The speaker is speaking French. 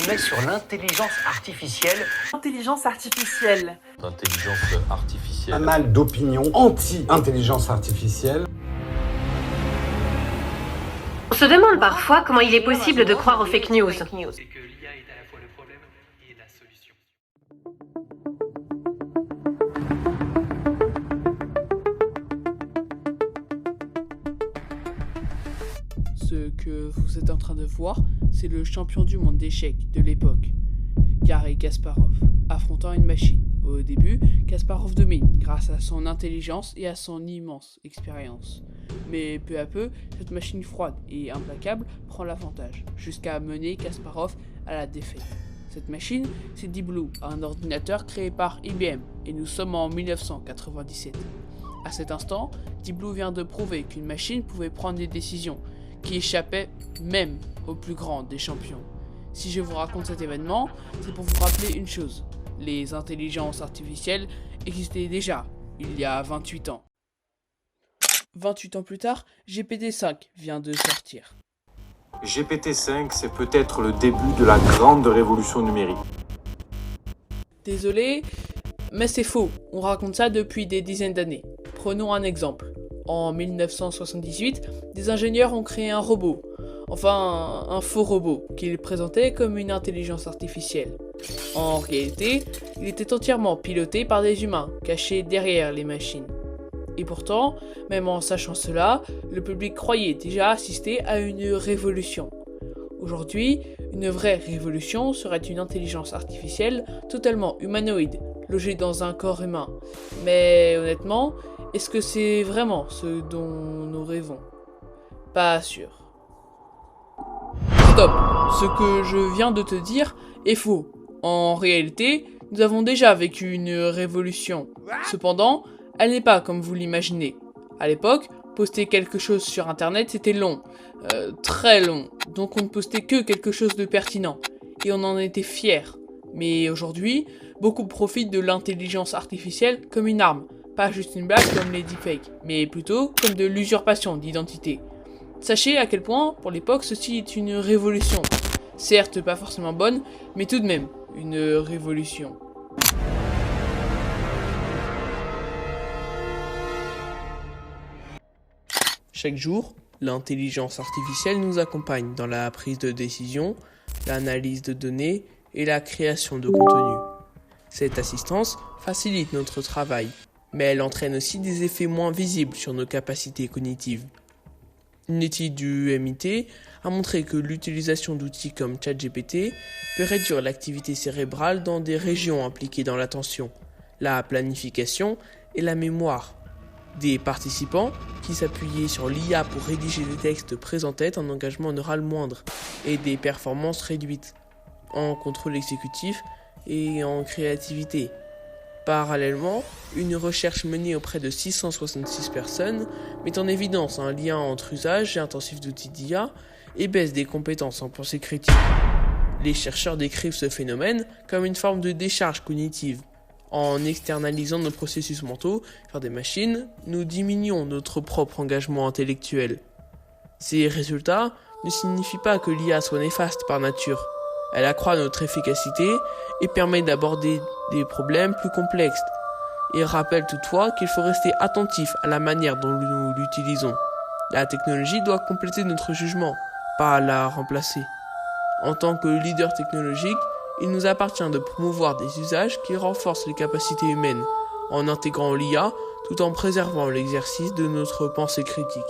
sommet sur l'intelligence artificielle. Intelligence artificielle. Intelligence artificielle. Pas mal d'opinions anti-intelligence artificielle. On se demande parfois comment il est possible de croire aux fake news. Et que l'IA est à la fois le problème et la solution. Ce que vous êtes en train de voir, c'est le champion du monde d'échecs de l'époque, Garry Kasparov, affrontant une machine. Au début, Kasparov domine grâce à son intelligence et à son immense expérience. Mais peu à peu, cette machine froide et implacable prend l'avantage, jusqu'à mener Kasparov à la défaite. Cette machine, c'est Deep Blue, un ordinateur créé par IBM, et nous sommes en 1997. À cet instant, Deep Blue vient de prouver qu'une machine pouvait prendre des décisions qui échappaient même au plus grand des champions. Si je vous raconte cet événement, c'est pour vous rappeler une chose. Les intelligences artificielles existaient déjà, il y a 28 ans. 28 ans plus tard, GPT-5 vient de sortir. GPT-5, c'est peut-être le début de la grande révolution numérique. Désolé, mais c'est faux, on raconte ça depuis des dizaines d'années. Prenons un exemple. En 1978, des ingénieurs ont créé un robot, enfin un faux robot, qu'ils présentaient comme une intelligence artificielle. En réalité, il était entièrement piloté par des humains, cachés derrière les machines. Et pourtant, même en sachant cela, le public croyait déjà assister à une révolution. Aujourd'hui, une vraie révolution serait une intelligence artificielle totalement humanoïde, logée dans un corps humain. Mais honnêtement, est-ce que c'est vraiment ce dont nous rêvons? Pas sûr. Stop! Ce que je viens de te dire est faux. En réalité, nous avons déjà vécu une révolution. Cependant, elle n'est pas comme vous l'imaginez. À l'époque, poster quelque chose sur internet c'était long, très long, donc on ne postait que quelque chose de pertinent, et on en était fiers. Mais aujourd'hui, beaucoup profitent de l'intelligence artificielle comme une arme, pas juste une blague comme les deepfakes, mais plutôt comme de l'usurpation d'identité. Sachez à quel point, pour l'époque, ceci est une révolution. Certes pas forcément bonne, mais tout de même, une révolution. Chaque jour, l'intelligence artificielle nous accompagne dans la prise de décision, l'analyse de données et la création de contenu. Cette assistance facilite notre travail, mais elle entraîne aussi des effets moins visibles sur nos capacités cognitives. Une étude du MIT a montré que l'utilisation d'outils comme ChatGPT peut réduire l'activité cérébrale dans des régions impliquées dans l'attention, la planification et la mémoire. Des participants qui s'appuyaient sur l'IA pour rédiger des textes présentaient un engagement neural moindre et des performances réduites en contrôle exécutif et en créativité. Parallèlement, une recherche menée auprès de 666 personnes met en évidence un lien entre usage intensif d'outils d'IA et baisse des compétences en pensée critique. Les chercheurs décrivent ce phénomène comme une forme de décharge cognitive. En externalisant nos processus mentaux vers des machines, nous diminuons notre propre engagement intellectuel. Ces résultats ne signifient pas que l'IA soit néfaste par nature. Elle accroît notre efficacité et permet d'aborder des problèmes plus complexes. Et rappelle toutefois qu'il faut rester attentif à la manière dont nous l'utilisons. La technologie doit compléter notre jugement, pas la remplacer. En tant que leader technologique, il nous appartient de promouvoir des usages qui renforcent les capacités humaines, en intégrant l'IA tout en préservant l'exercice de notre pensée critique.